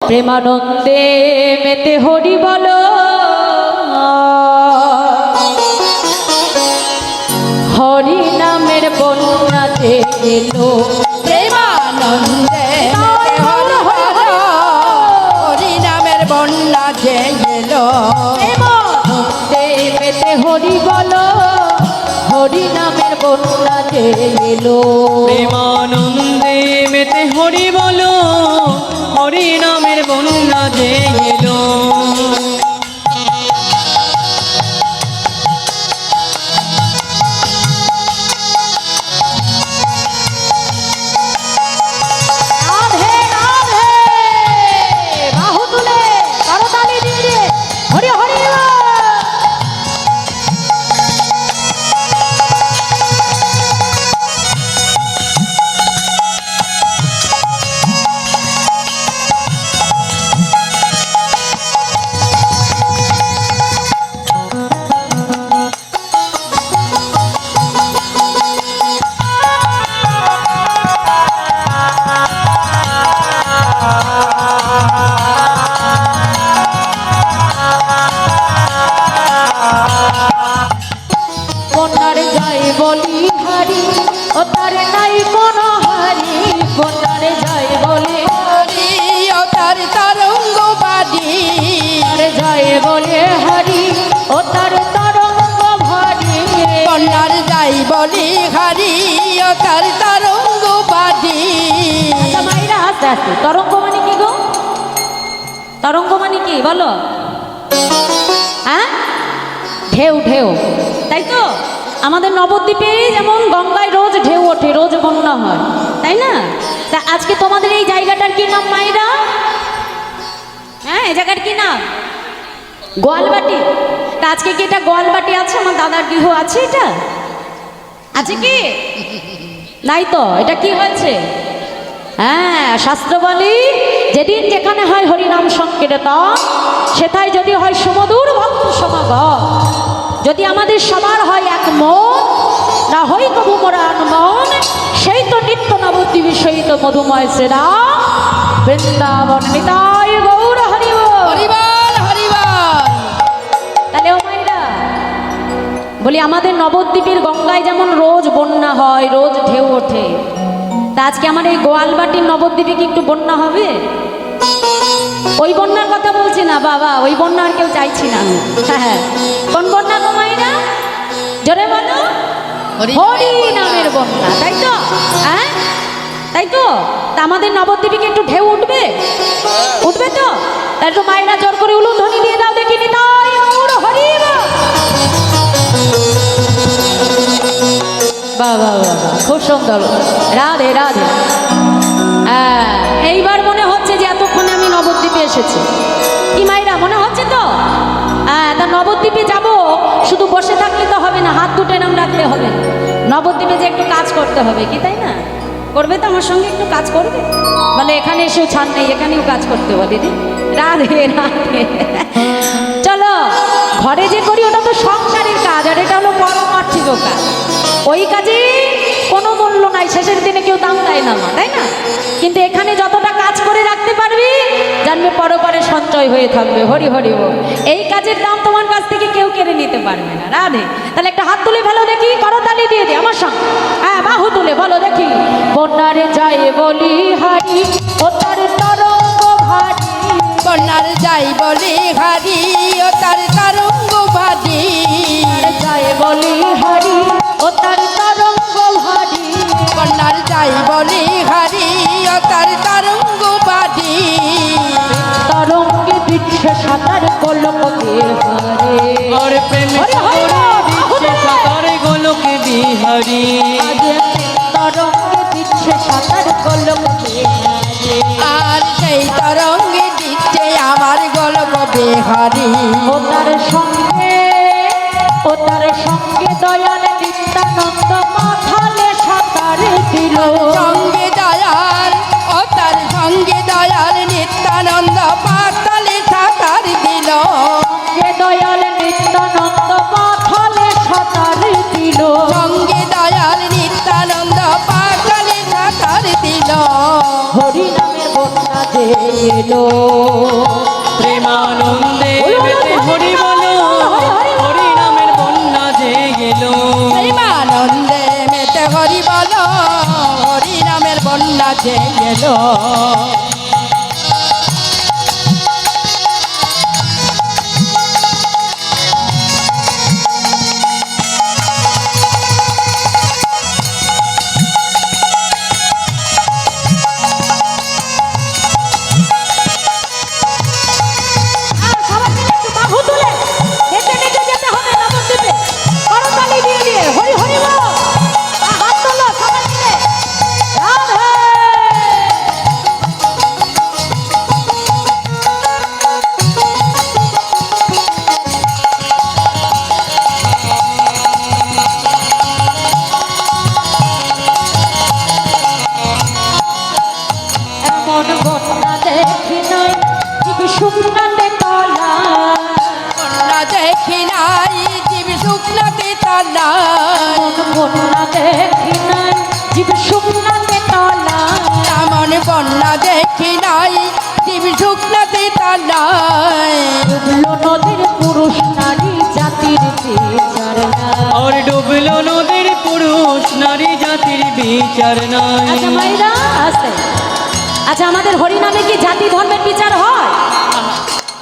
প্রেমানন্দে মেতে হরি বলো, হরি নামের বন্যাতে এলো প্রেমানন্দে হরি নামের বন্যাতে এলো, প্রেমানন্দে মেতে হরি বলো, হরি নামের বন্যাতে এলো, প্রেমানন্দে মেতে হরি বলো, হরি নামের বন্যা যে এলো। রাধে রাধে, বাহু তুলে করতালি দিয়ে হরি হরি বল। বন্যারে যাই বলি হারি, ও তার নাই কোনো হারি, বন্যারে যাই বলি হরি ও তার তরঙ্গ বাড়ি, আরে যাই বলে হারি, ও তার তরঙ্গ ভারি, বন্যার যাই বলি হরি ও তার তরঙ্গ বাড়ি। আচ্ছা মাইরা আস্তে আস্তে, তরঙ্গ মানে কি গো? তরঙ্গ মানে কি বলো? হ্যাঁ, ঢেউ ঢেউ, তাই তো? আমাদের নবদ্বীপে যেমন গঙ্গায় রোজ ঢেউ ওঠে, রোজ বন্যা হয়, তাই না? তা আজকে তোমাদের এই জায়গাটার কি নাম মাইরা? হ্যাঁ, এই জায়গার কি নাম? গোয়ালবাটি। তা আজকে কি এটা গোয়ালবাটি আছে? আমার দাদার গৃহ আছে, এটা আছে কি? নাই তো। এটা কি হয়েছে? হ্যাঁ, শাস্ত্র বলি যেদিন যেখানে হয় হরিনাম সংকীর্তন, সেটাই যদি হয় সুমধুর ভক্ত সমাগম, যদি আমাদের সবার হয় এক মন, না হই কবু মোরান মন, সেই তো নিত্য নবদ্বীপ সহিত মধুময় সেরা বৃন্দাবন নিতাই গৌর হরি বল। হরিবল হরিবল। তাহলে ও মাইরা বলি, আমাদের নবদ্বীপের গঙ্গায় যেমন রোজ বন্যা হয়, রোজ ঢেউ ওঠে, তা আজকে আমার এই গোয়ালবাটির নবদ্বীপে কি একটু বন্যা হবে? ওই বন্যার কথা বলছি না বাবা, ওই বন্যা আর কেউ চাইছি না আমি। হ্যাঁ, কোন বন্যা গো মাইরা? জোরে বলো। হরি নামের বন্যা, তাই তো? হ্যাঁ, তাই তো? তা আমাদের নবদ্বীপে কি একটু ঢেউ উঠবে? উঠবে তো? তা একটু মায়েরা জোর করে উলুধ্বনি দিয়ে দাও দেখিনি, তাই গৌর হরি বল। বাবা বাবা, খুব সুন্দর, রাধে রাধে। হ্যাঁ, এইবার মনে হচ্ছে যে এতক্ষণে আমি নবদ্বীপে এসেছি। কি মাইরা, মনে হচ্ছে তো? হ্যাঁ, তা নবদ্বীপে যাব, শুধু বসে থাকলে তো হবে না, হাত দুটো নাম রাখলে হবে না। নবদ্বীপে যে একটু কাজ করতে হবে, কি তাই না? করবে তো আমার সঙ্গে, একটু কাজ করবে? বলে এখানে এসেও ছাড় নেই, এখানেও কাজ করতে হবে দিদি। রাধে রাধে। চলো, ঘরে যে করি ওটা তো সংসারের কাজ, আর এটা হলো পরমার্থিক কাজ। ওই কাজে কোনো মূল্য নাই, শেষের দিনে কেউ দাম দেয় না, তাই না? কিন্তু এখানে যতটা কাজ করে রাখতে পারবি, জানবে পরপারে সঞ্চয় হয়ে থাকবে। হরি হরি বল। এই কাজের দাম তোমার কাছ থেকে কেউ কেড়ে নিতে পারবে না। রাধে। তাহলে একটা হাত তুলে ফেলো দেখি, করতালি দিয়ে দে আমার সঙ্গে। হ্যাঁ, বাহু তুলে বলো দেখি, বন্যারে যায় বলি হারি, ও তার তরঙ্গ ভারী, বন্যার যাই বলি হরি ও তার তরঙ্গ বাড়ি, যায় বলি হারি, ও তার তরঙ্গ ভারী, বন্যার যাই বলি হরি ও তার তরঙ্গ বাড়ি। তরঙ্গে দিচ্ছে সাঁতার কলকে হারে, আর প্রেমে হরি হরি বল। দিচ্ছে সাঁতার গোলকে বিহারি, আজ তরঙ্গে দিচ্ছে সাঁতার কলকে হারে, আর সেই তরঙ্গে দিচ্ছে আমার গল্প বিহারি। ও তার সঙ্গে, ও তার সঙ্গে দয়াল নিত্যানন্দ মাথালে সাঁতার দিল, সঙ্গে দয়াল ও তার সঙ্গে দয়াল নিত্যানন্দ পাতালে সাঁতার দিল, সঙ্গে দয়াল নিত্যানন্দ মাথালে সাঁতার দিল, সঙ্গে দয়াল নিত্যানন্দ পাতালে সাঁতার দিল। হরি নামের বন্যা যে এলো প্রেমানন্দে মেতে হরি বলো হরি নামের বন্যা যে এলো প্রেমানন্দে মেতে হরি বলো হরি নামের বন্যা যে এলো সবাই মিলে একটু বাহু তুলে নেচে নেচে যেতে হবে নবদ্বীপে। করতালি দিয়ে দিয়ে হরি হরি বল। হাত তোলো সবাই মিলে। রাধে। এমন বন্যা দেখি নাই জীব শুকনাতে তলা বন্যা দেখি নাই জীব শুকনাতে তলায় বন্যা দেখি নাই জীব শুকনাতে তলা এমন বন্যা দেখি নাই জীব শুকনাতে তলায় ডুবলো নদীর পুরুষ নারী জাতির বিচার নাই। আর ডুবলো নদীর পুরুষ নারী জাতির বিচার নাই আচ্ছা মাইরা আসতে আচ্ছা আমাদের হরিনামে কি জাতি ধর্মের বিচার হয়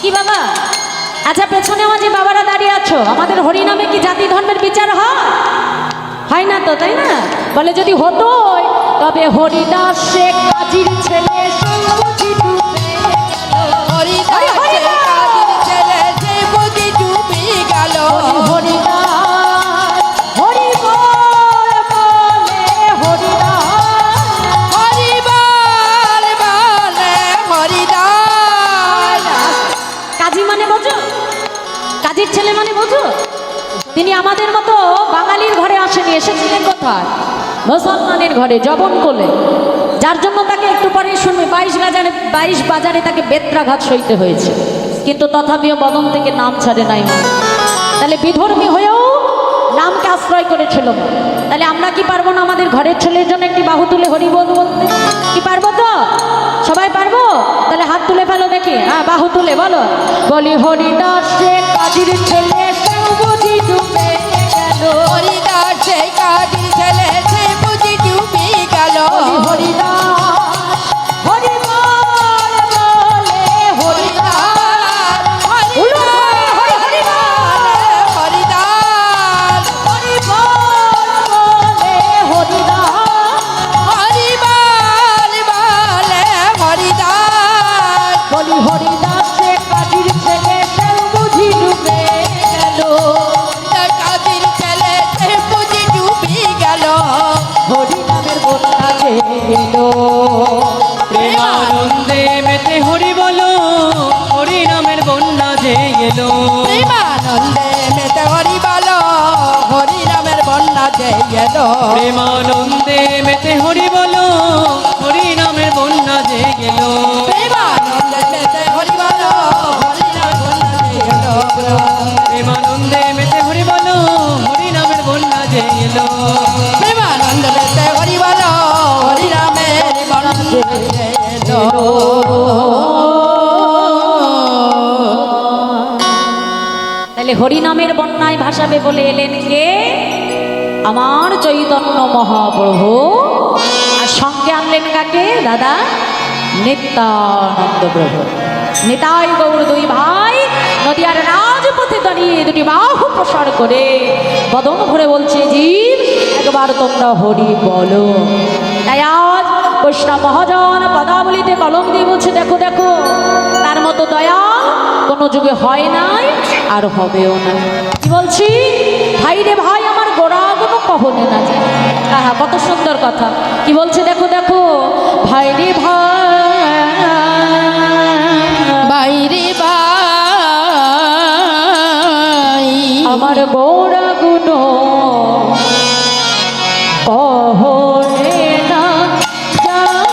কি বাবা? আচ্ছা পেছনে আমার যে বাবারা দাঁড়িয়ে আছো আমাদের হরিনামে কি জাতি ধর্মের বিচার হয় না তো তাই না? বলে যদি হতো তবে হরিদাস শেখ কাজীর ছেলে সঙ্গী ডুবে গেল। হরিদাসের কাজের ছেলে যে বুঝি ডুবে গেল হরিদাস হরি বল বলে হরিদাস হরিবল বলে হরিদাস কাজী মানে বোঝো কাজীর ছেলে মানে বোঝো তিনি আমাদের মতো বাঙালির ঘরে আসেনি এসেছিলেন কোথায় মুসলমানের ঘরে জবন কোলে যার জন্য তাকে একটু পরে শুনবে 22 বাজারে তাকে বেত্রাঘাত সইতে হয়েছে কিন্তু তথাপিও বদন থেকে নাম ছাড়ে নাই তাহলে বিধর্মী হয়েও নামকে আশ্রয় করেছিল তাহলে আমরা কি পারবো না আমাদের ঘরের ছেলের জন্য একটি বাহু তুলে হরি বল বলতে কি পারবো তো সবাই পারবো তাহলে হাত তুলে ফেলো দেখি হ্যাঁ বাহু তুলে বলো বলি হরিদাস শেখ কাজীর ছেলে সেও বুঝি ডুবে গেল হরিদাসের কাজের ছেলে যে বুঝি ডুবে গেল বলি হরিদাস হরি বল বলে হরিদাস হরিদাস হরি বল বলে হরিদাস হরিবল বলে হরিদাস বলি হরিদাস শেখ কাজীর ছেলে সেও বুঝি ডুবে গেল কাজের ছেলে যে বুঝি ডুবে গেল হরি নামের বন্যা যে এলো প্রেমানন্দে মেতে হরি বলো হরি নামের বন্যা যে এলো প্রেমানন্দে মেতে হরি বলো হরি নামের বন্যা যে এলো প্রেমানন্দে মেতে হরি বলো হরি নামের বন্যা যে এলো প্রেমানন্দে মেতে হরি বলো হরি নামের বন্যা যে এলো প্রেমানন্দে মেতে হরি বলো হরি নামের বন্যা যে এলো প্রেমানন্দে মেতে হরি বলো হরি নামের বন্যা যে এলো তাহলে হরি নামের বন্যায় ভাসাবে বলে এলেন কে আমার চৈতন্য মহাপ্রভু আর সঙ্গে আনলেন কাকে দাদা নিত্যানন্দ প্রভু নিতাই গৌর দুই ভাই নদিয়ার রাজপথে দাঁড়িয়ে দুটি বাহু প্রসার করে বদন ভরে বলছে জীব একবার তোমরা হরি বলো তাই আজ বৈষ্ণব মহাজন পদাবলিতে কলম দিয়ে বলছে দেখো দেখো তার মতো দয়া কোনো যুগে হয় নাই আর হবেও না কি বলছি ভাই রে ভাই আমার গোড়া কোনো কহনে না যায় আহা কত সুন্দর কথা কি বলছে দেখো দেখো ভাই রে ভাই বাইরে ভাই আমার গোড়া গুনো কহনে না যায়।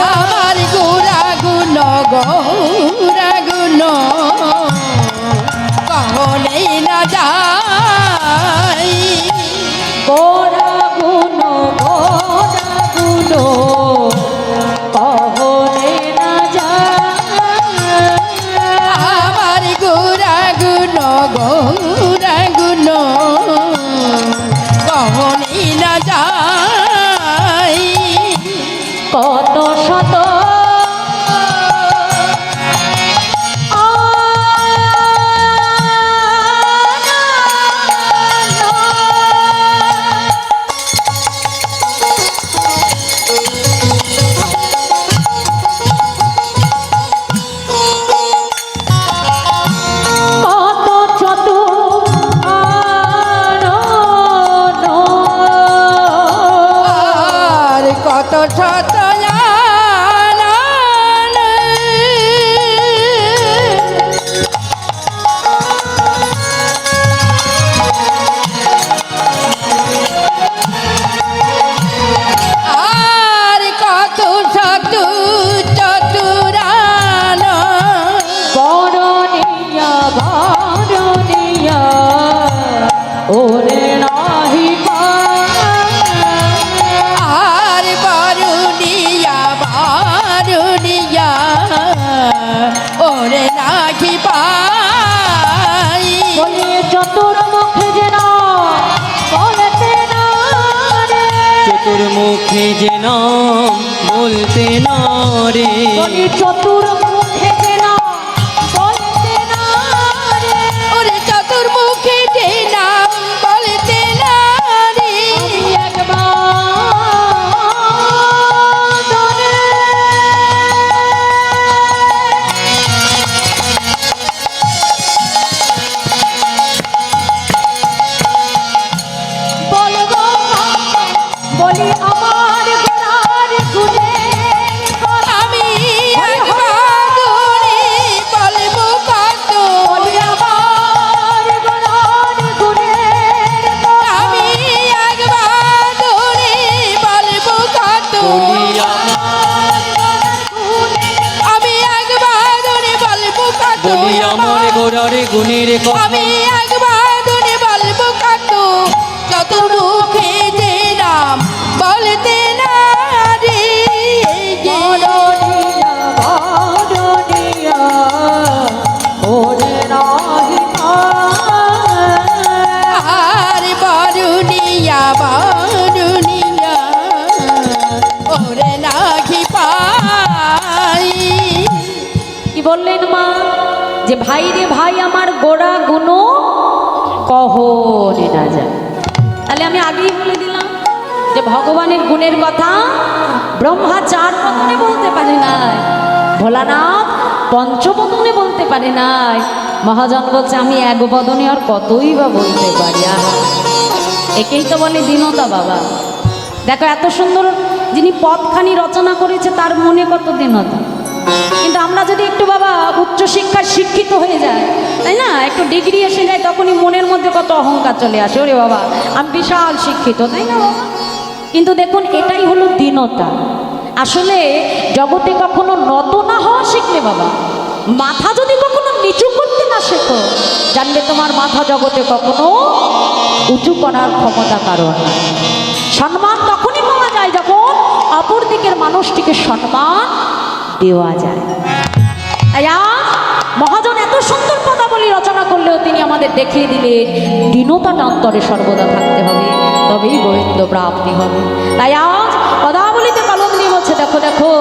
আমার গোরা গুণ গৌরা গুণ কহলেই না যাই গোড়া গুনো কহনে গৌরাগুণ কহনি না যাই কত শত আর কত শত আর কত শত চতুরান বরণিয়া বরণিয়া ওরে নাহি আর বারুনিয়া বারুনিয়া ওরে নাকি পাই বলে চতুর মুখে যেন বলতে না রে চতুর্মুখী যে নাম বলতে না রে বলে চতুর মুখে যেন বলতে না রে ওরে চতুর্মুখী যে নাম বলতে না রে আমি একবার ধরে বলবো বলি আমার গোড়ার গুণে আমি একবার ধরে বলবো কত বলি আমার গোড়ার গুণে আমি একবার ধরে বলবো কত বলি আমি একবার ধরে বলবো কত বলি আমার গোড়ার গুণের কথা আমি একবার ধরে বলবো কত চতুর্মুখে যে নাম বলতে না রে বরণিয়া বরণিয়া ওরে নাহি আর বারুনিয়া বারুনিয়া ওরে নাকি পাই কি বললেন মা যে ভাই রে ভাই আমার গোড়া গুণ কহরে না যায় তাহলে আমি আগেই বলে দিলাম যে ভগবানের গুণের কথা ব্রহ্মা চার বদনে বলতে পারে নাই, ভোলানাথ পঞ্চবদনে বলতে পারে নাই, মহাজন বলছে আমি এক বদনে আর কতই বা বলতে পারি। আহা, একেই তো বলে দীনতা বাবা। দেখো এত সুন্দর যিনি পদখানি রচনা করেছে তার মনে কত দীনতা। কিন্তু আমরা যদি একটু বাবা উচ্চশিক্ষায় শিক্ষিত হয়ে যায়, তাই না, একটু ডিগ্রি এসে যায়, তখনই মনের মধ্যে কত অহংকার চলে আসে, ওরে বাবা আমি বিশাল শিক্ষিত, তাই না বাবা। কিন্তু দেখুন এটাই হলো দীনতা। আসলে জগতে কখনো নত না হওয়া শিখলে বাবা, মাথা যদি কখনো নিচু করতে না শেখো, জানবে তোমার মাথা জগতে কখনো উঁচু করার ক্ষমতা কারণ না। সম্মান তখনই পাওয়া যায় যখন অপর দিকের মানুষটিকে সম্মান দেওয়া যায়। তাই আজ মহাজন এত সুন্দর পদাবলী রচনা করলেও তিনি আমাদের দেখিয়ে দিলেন দীনতাটা অন্তরে সর্বদা থাকতে হবে, তবেই গোবিন্দ প্রাপ্তি হবে। তাই আজ পদাবলীতে কলম দিয়ে বলছে, দেখো দেখো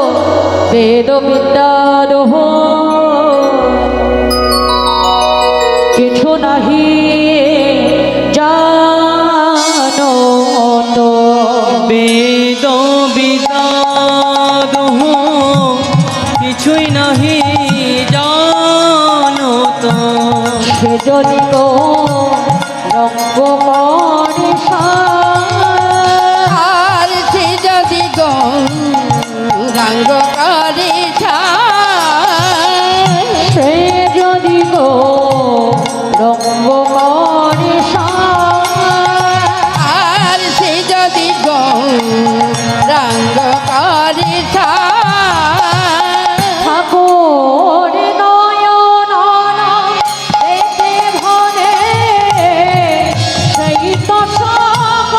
বেদ বিদ্যা দোহ কিছু নাহি জানো তো, বেদ বিদ্যাদ কিছুই নাহি জানো তো, সে যদি তো রঙ্গ করে আর সে যদি গৌরাঙ্গ করে সে যদি গো রঙ্গ করে আর সে যদি গৌরাঙ্গ করে ঠাকুর নয়ন দেখে ভরে সেই তো সব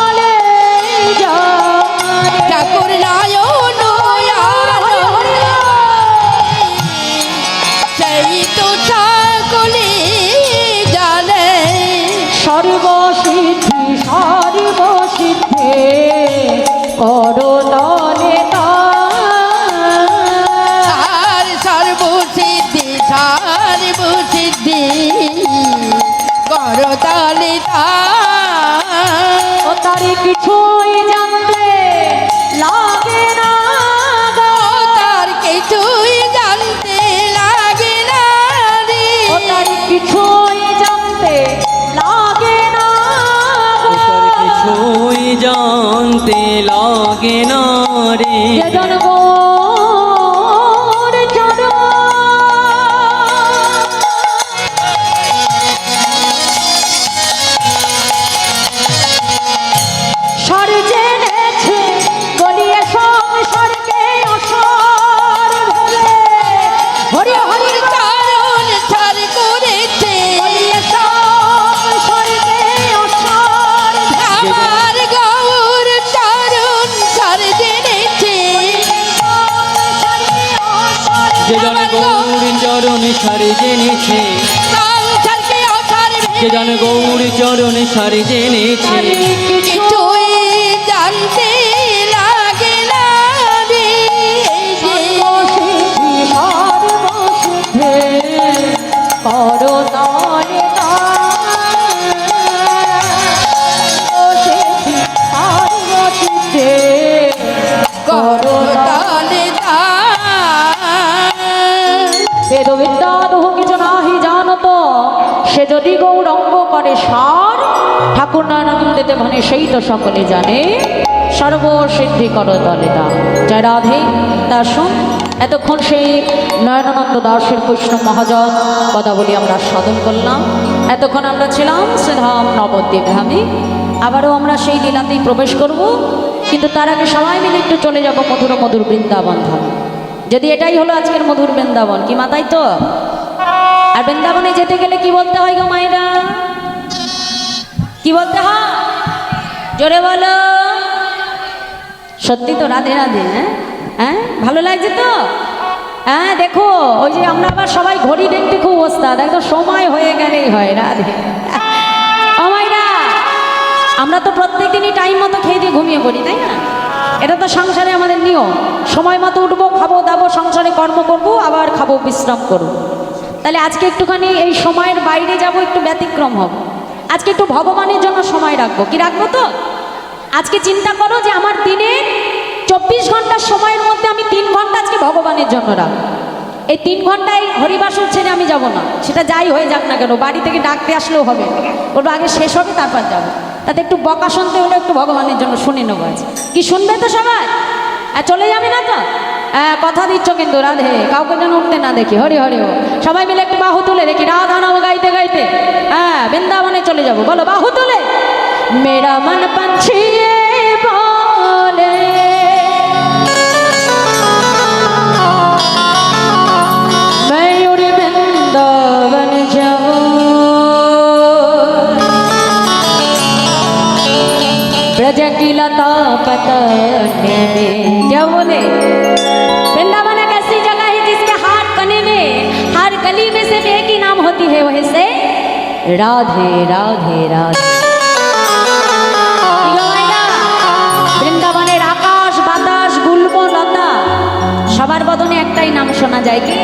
কিছুই জানতে লাগে না গো। তার কিছুই জানতে লাগে না রে। ও তার কিছুই জানতে লাগে না গো। তার কিছুই জানতে লাগে না রে। যে জন গৌর চরণ সর জেনেছে গলিয়ে সংসারকে অসার ভেবে। হরি হরি চরণ ছাড় করেছে গলিয়ে সংসারকে অসার ভেবে। আমার গৌর চরণ ছাড় জেনেছে। যে জন গৌর চরণ সারে জেনেছে, সংসারকে অসার যে ভেবে জন গৌর চরণ সারে জেনেছে, কিছুই জানতে লাগে না রে। করতালে বেদবিদ্যা দোহ কিছু নাহি জানত, সে যদি গৌরঙ্গ করে সার, ঠাকুর নারায়ণদেতে মানে সেই তো সকলে জানে, সর্বসিদ্ধি কর দলে দা। জয় রাধে। তা শুন, এতক্ষণ সেই নয়নানন্দ দাসের বৈষ্ণব মহাজন কথা বলি আমরা সাধন করলাম। এতক্ষণ আমরা ছিলাম শ্রীধাম নবদ্বীপ ধামে। আবারও আমরা সেই লীলাতেই প্রবেশ করব, কিন্তু তার আগে সবাই মিলে একটু চলে যাব মধুর মধুর বৃন্দাবন ধামে। যদি এটাই হলো আজকের মধুর বৃন্দাবন, কি মাতাই তো? আর বৃন্দাবনে যেতে গেলে কি বলতে হয় গো মায়েরা? কি বলতে হয়? জোরে বলো। সত্যি তো? রাধে রাধে। হ্যাঁ হ্যাঁ, ভালো লাগছে তো? হ্যাঁ, দেখো ওই যে আমরা আবার সবাই ঘড়ি দেখতে খুব ওস্তাদ, একদম সময় হয়ে গেলেই হয়। রাধে। ও মায়েরা, আমরা তো প্রত্যেকদিনই টাইম মতো খেয়ে দিয়ে ঘুমিয়ে পড়ি, তাই না? এটা তো সংসারে আমাদের নিয়ম। সময় মতো উঠবো, খাবো দাবো, সংসারে কর্ম করব, আবার খাবো, বিশ্রাম করব। তাহলে আজকে একটুখানি এই সময়ের বাইরে যাব, একটু ব্যতিক্রম হবে। আজকে একটু ভগবানের জন্য সময় রাখবো। কি রাখবো তো? আজকে চিন্তা করো যে আমার দিনে 24 ঘন্টার সময়ের মধ্যে আমি 3 ঘন্টা আজকে ভগবানের জন্য রাখবো। এই 3 ঘন্টায় হরিবাসর ছেড়ে আমি যাব না। সেটা যাই হয়ে যাক না কেন, বাড়ি থেকে ডাকতে আসলেও হবে, ওটা আগে শেষ হবে তারপর যাবো। তাতে একটু বকা শুনতে হলে একটু ভগবানের জন্য শুনে নেবো। আজ কি শুনবে তো সবাই? চলে যাবে না তো? কথা দিচ্ছ কিন্তু রাধে, কাউকে যেন উঠতে না দেখি। হরি হরি ও, সবাই মিলে একটু বাহু তুলে দেখি রাধা নাম গাইতে গাইতে বৃন্দাবনে চলে যাব। বলো বাহু তুলে। মেরা মন পঞ্ছিয়ে বলে ময়ূর বৃন্দাবন যাব, ब्रज की लता पतने में। क्या बोले? वृंदावन एक ऐसी जगह है जिसके हर कने में, हर गली में से एक ही नाम होती है, वही से राधे राधे राधे। বৃন্দাবনের আকাশ বাতাস গুল্ম লতা সবার বদনে একটাই নাম শোনা যায়, কি?